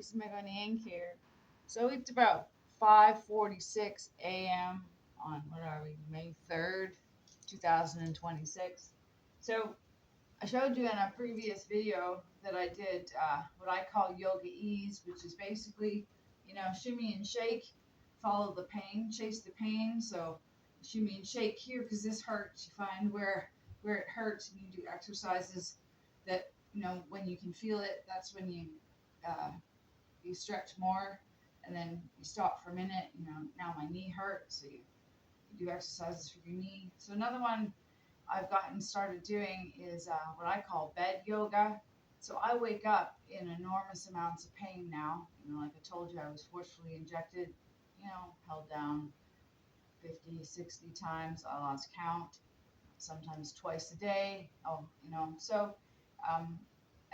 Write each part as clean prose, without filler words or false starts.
Lisa Meganian here. So it's about 5:46 a.m. on what are we, May 3rd, 2026. So I showed you in a previous video that I did what I call yoga ease, which is basically, shimmy and shake, follow the pain, chase the pain. So shimmy and shake here because this hurts. You find where it hurts, and you do exercises that when you can feel it. That's when uh, you stretch more, and then you stop for a minute. Now my knee hurts, so you do exercises for your knee. So another one I've gotten started doing is what I call bed yoga. So I wake up in enormous amounts of pain now. Like I told you, I was forcefully injected, held down 50, 60 times. I lost count, sometimes twice a day. So, um,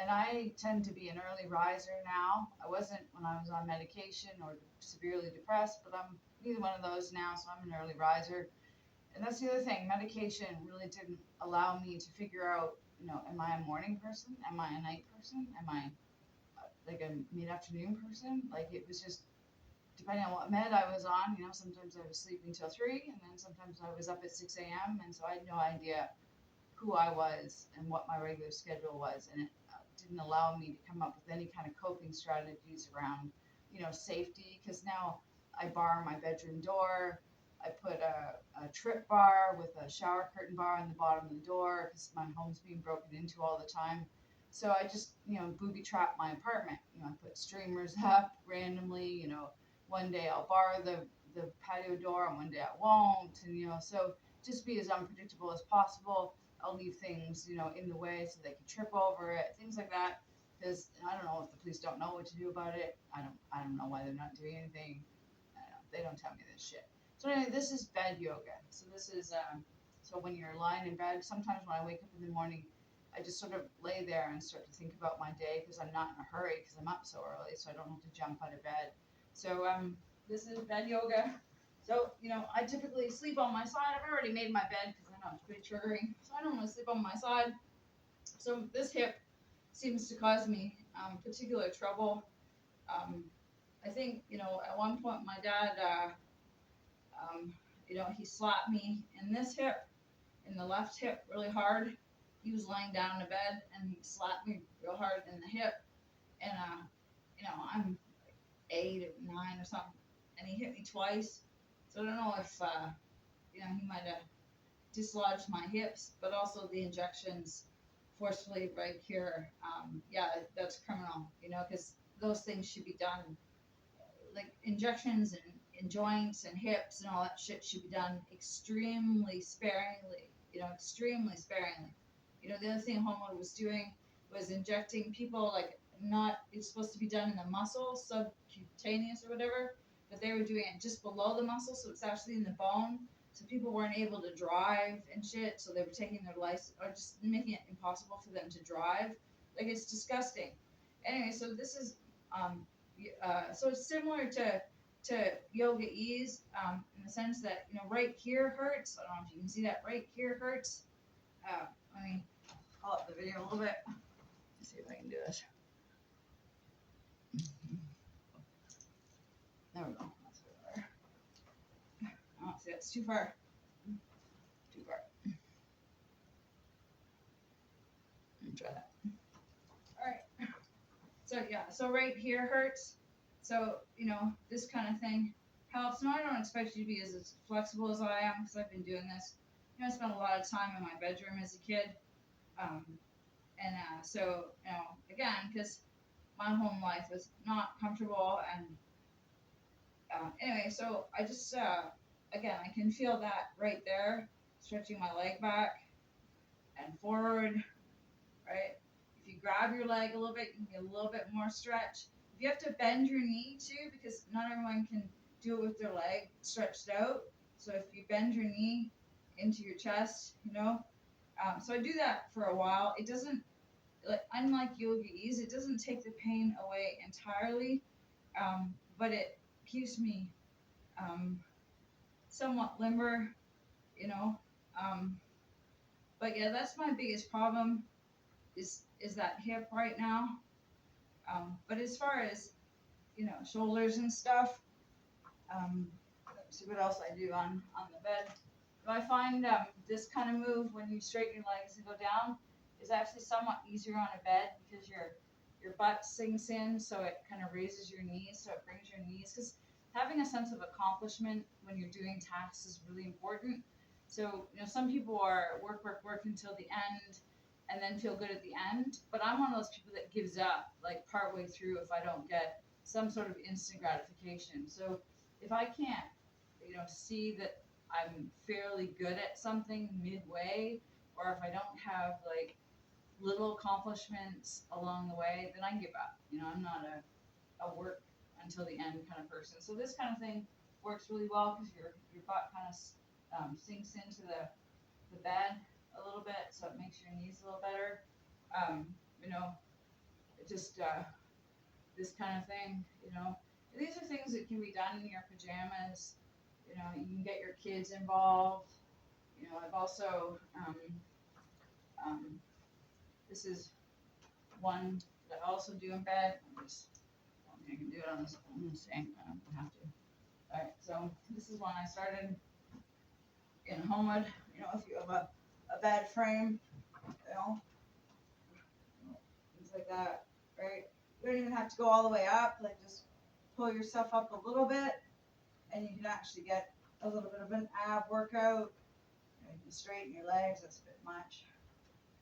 and I tend to be an early riser now. I wasn't when I was on medication or severely depressed, but I'm neither one of those now, so I'm an early riser. And that's the other thing. Medication really didn't allow me to figure out, am I a morning person? Am I a night person? Am I like a mid-afternoon person? Like it was just depending on what med I was on. Sometimes I was sleeping till 3, and then sometimes I was up at 6 a.m. And so I had no idea who I was and what my regular schedule was, and it didn't allow me to come up with any kind of coping strategies around, safety. Because now I bar my bedroom door. I put a trip bar with a shower curtain bar on the bottom of the door because my home's being broken into all the time. So I just, booby trap my apartment. I put streamers up randomly. One day I'll bar the patio door, and one day I won't. And so just be as unpredictable as possible. I'll leave things, in the way so they can trip over it, things like that. Because I don't know if the police don't know what to do about it. I don't know why they're not doing anything. I don't know. They don't tell me this shit. So anyway, this is bed yoga. So this is so when you're lying in bed. Sometimes when I wake up in the morning, I just sort of lay there and start to think about my day because I'm not in a hurry because I'm up so early, so I don't have to jump out of bed. So this is bed yoga. So, I typically sleep on my side. I've already made my bed because I know it's pretty triggering. So I don't want to sleep on my side. So this hip seems to cause me particular trouble. Um, I think, at one point my dad, um, he slapped me in this hip, in the left hip, really hard. He was laying down in the bed and he slapped me real hard in the hip. And, I'm 8 or 9 or something. And he hit me twice. So I don't know if, he might have dislodged my hips, but also the injections forcefully right here. Yeah, that's criminal, because those things should be done, like injections and joints and hips and all that shit should be done extremely sparingly, extremely sparingly. The other thing Homewood was doing was injecting people like not, it's supposed to be done in the muscle, subcutaneous or whatever, but they were doing it just below the muscle, so it's actually in the bone. So people weren't able to drive and shit, so they were taking their license or just making it impossible for them to drive. Like it's disgusting. Anyway, so this is so it's similar to yoga ease in the sense that right here hurts. I don't know if you can see that right here hurts. Let me pull up the video a little bit. Let's see if I can do this. There we go. That's better. Oh, see, that's too far. Too far. Let me try that. All right. So yeah, so right here hurts. So this kind of thing helps. Now I don't expect you to be as flexible as I am because I've been doing this. I spent a lot of time in my bedroom as a kid, um, and so again, because my home life was not comfortable, and anyway, so I just again I can feel that right there, stretching my leg back and forward, right? If you grab your leg a little bit, you can get a little bit more stretch. If you have to bend your knee too, because not everyone can do it with their leg stretched out. So if you bend your knee into your chest, so I do that for a while. It doesn't, like, unlike yoga ease, it doesn't take the pain away entirely, but it keeps me somewhat limber, you know. Um, but yeah, that's my biggest problem is that hip right now. But as far as shoulders and stuff. Let's see what else I do on the bed. I find this kind of move when you straighten your legs and go down is actually somewhat easier on a bed because your butt sinks in, so it kind of raises your knees, so it brings your knees. Because having a sense of accomplishment when you're doing tasks is really important. So some people are work until the end, and then feel good at the end. But I'm one of those people that gives up like partway through if I don't get some sort of instant gratification. So if I can't, see that I'm fairly good at something midway, or if I don't have like little accomplishments along the way, then I give up. I'm not a work until the end kind of person. So this kind of thing works really well because your butt kind of sinks into the bed a little bit, so it makes your knees a little better. Um, it just this kind of thing. These are things that can be done in your pajamas. You can get your kids involved. I've also this is one that I also do in bed. I don't think I can do it on this thing. I don't have to. All right, so this is one I started in Homewood. If you have a bed frame, things like that, right? You don't even have to go all the way up. Like just pull yourself up a little bit, and you can actually get a little bit of an ab workout. You can straighten your legs. That's a bit much.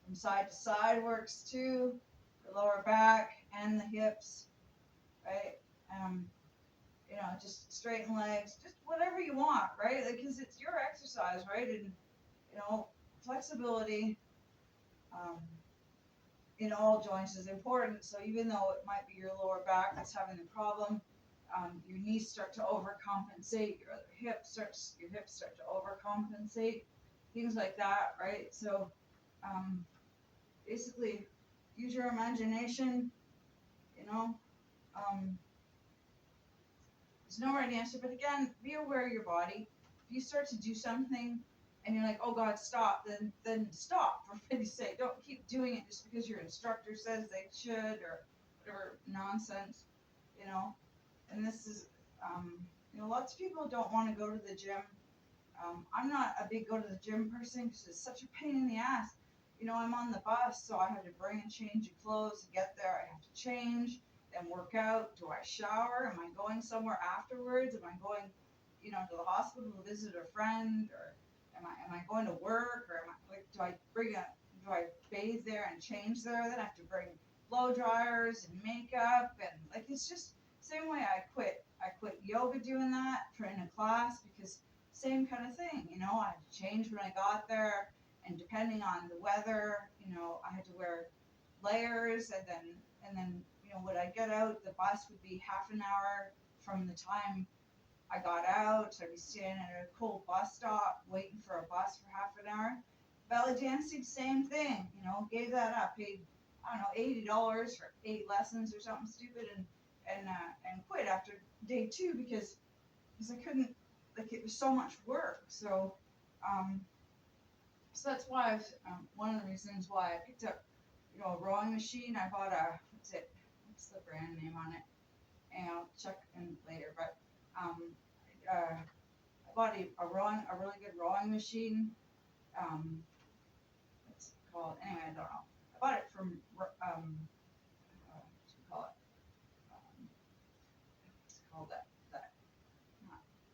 From side to side works too. The lower back and the hips, right? Just straighten legs, just whatever you want, right? Because it's your exercise, right? And flexibility in all joints is important. So even though it might be your lower back that's having the problem, your knees start to overcompensate, your hips start to overcompensate, things like that, right? So basically, use your imagination. There's no right answer, but again, be aware of your body. If you start to do something and you're like, oh God, stop, then stop, for pity's sake. Don't keep doing it just because your instructor says they should or whatever nonsense, And this is, lots of people don't want to go to the gym. I'm not a big go to the gym person because it's such a pain in the ass. I'm on the bus, so I had to bring and change your clothes to get there. I have to change and work out. Do I shower? Am I going somewhere afterwards? Am I going, to the hospital to visit a friend, or am I going to work, or do I bathe there and change there? Then I have to bring blow dryers and makeup, and it's just same way I quit yoga doing that in a class because same kind of thing. I had to change when I got there, and depending on the weather, I had to wear layers, and then when I get out, the bus would be half an hour from the time I got out. So I'd be standing at a cold bus stop waiting for a bus for half an hour. Belly dancing, same thing. Gave that up. Paid I don't know $80 for 8 lessons or something stupid, and quit after day 2 because I couldn't. It was so much work. So that's why one of the reasons why I picked up a rowing machine. I bought what's the brand name on it? And I'll check in later. But I bought a really good rowing machine. What's it called? Anyway, I don't know. I bought it from what do you call it? It's called that.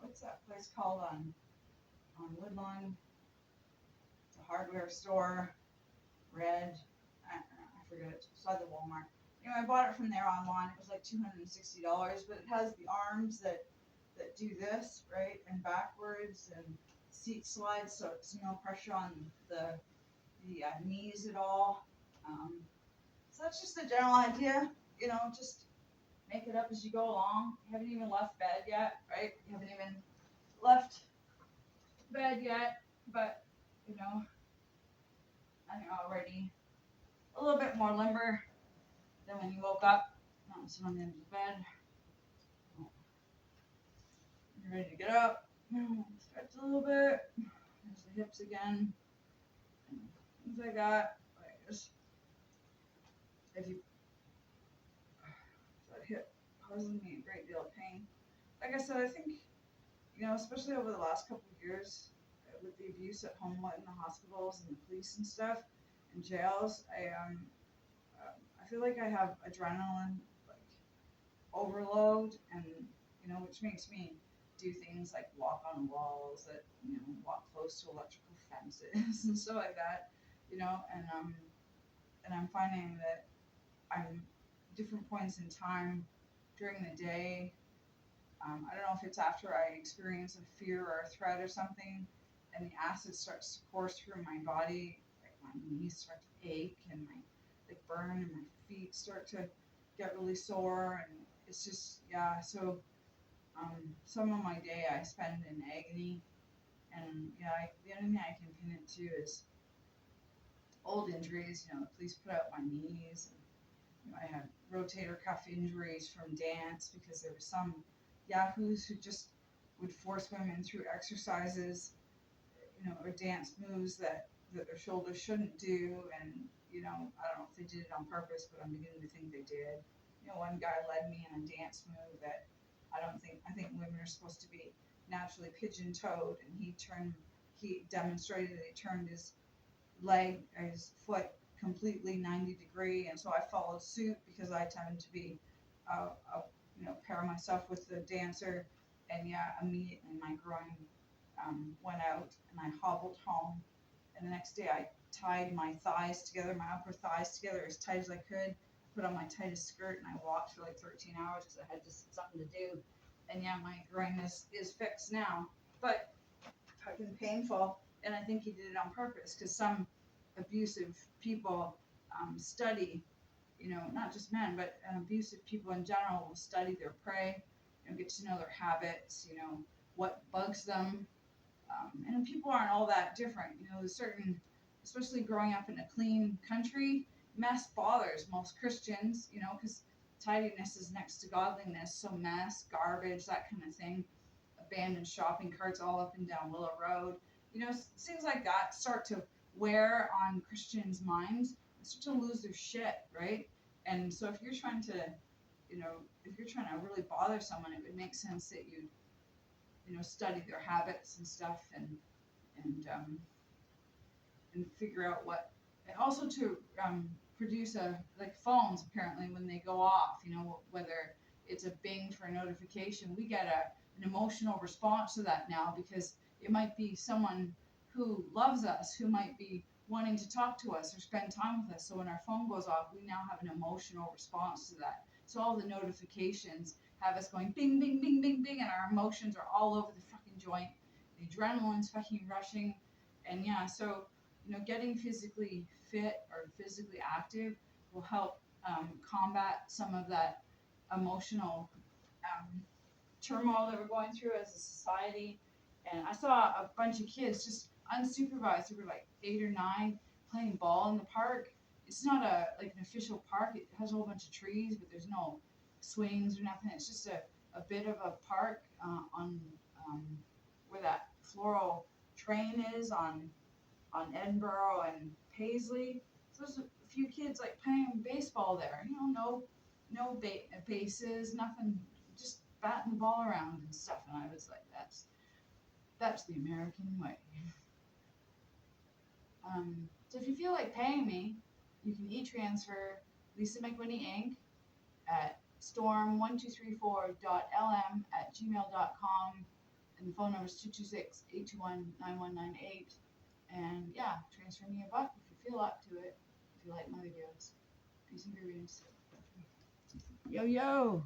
What's that place called on Woodlawn? It's a hardware store. Red. I don't know. I forget it. It's beside the Walmart. I bought it from there online. It was like $260, but it has the arms that do this, right, and backwards, and seat slides, so it's no pressure on the knees at all. So that's just the general idea. Just make it up as you go along. You haven't even left bed yet, right? You haven't even left bed yet, but I'm already a little bit more limber than when you woke up. Now sit on the end of the bed. You're ready to get up. Stretch a little bit. There's the hips again. Things like that. If you that hip causing me great like I said, I think, especially over the last couple of years, with the abuse at home in the hospitals and the police and stuff and jails, I feel like I have adrenaline like overload, and which makes me do things like walk on walls, that walk close to electrical fences and stuff like that, and I'm finding that I'm different points in time during the day. I don't know if it's after I experience a fear or a threat or something, and the acid starts to course through my body, like my knees start to ache and my like burn, and my feet start to get really sore, and it's just yeah. So some of my day I spend in agony, and the only thing I can pin it to is old injuries. The police put out my knees. And, I had rotator cuff injuries from dance because there were some yahoos who just would force women through exercises, or dance moves that their shoulders shouldn't do. And, I don't know if they did it on purpose, but I'm beginning to think they did. One guy led me in a dance move that I think women are supposed to be naturally pigeon toed, and he demonstrated that he turned his foot completely 90 degree, and so I followed suit because I tend to be pair myself with the dancer, and immediately my groin went out, and I hobbled home, and the next day I tied my thighs together, my upper thighs together as tight as I could, put on my tightest skirt, and I walked for like 13 hours because I had just something to do, and my groin is fixed now, but fucking painful. And I think he did it on purpose because some abusive people study, not just men, but abusive people in general will study their prey, get to know their habits, what bugs them. And people aren't all that different. There's certain, especially growing up in a clean country, mess bothers most Christians, because tidiness is next to godliness. So mess, garbage, that kind of thing, abandoned shopping carts all up and down Willow Road, things like that start to wear on Christians' minds and start to lose their shit, right? And so if you're trying to, if you're trying to really bother someone, it would make sense that you'd, study their habits and stuff, and and figure out what, and also to produce like phones apparently when they go off, whether it's a bing for a notification, we get an emotional response to that now because it might be someone who loves us, who might be wanting to talk to us or spend time with us. So when our phone goes off, we now have an emotional response to that. So all the notifications have us going bing, bing, bing, bing, bing, and our emotions are all over the fucking joint. The adrenaline's fucking rushing. And so getting physically fit or physically active will help combat some of that emotional um, turmoil that we're going through as a society. And I saw a bunch of kids just unsupervised. They were like 8 or 9 playing ball in the park. It's not like an official park. It has a whole bunch of trees, but there's no swings or nothing. It's just a bit of a park on where that floral train is on Edinburgh and Paisley. So there's a few kids like playing baseball there. No bases, nothing, just batting the ball around and stuff. And I was like, that's the American way. So if you feel like paying me, you can e-transfer Lisa McWhinney Inc. at storm1234.lm@gmail.com, and the phone number is 226-821-9198. And transfer me $1 if you feel up to it, if you like my videos. Peace and greetings. Yo, yo!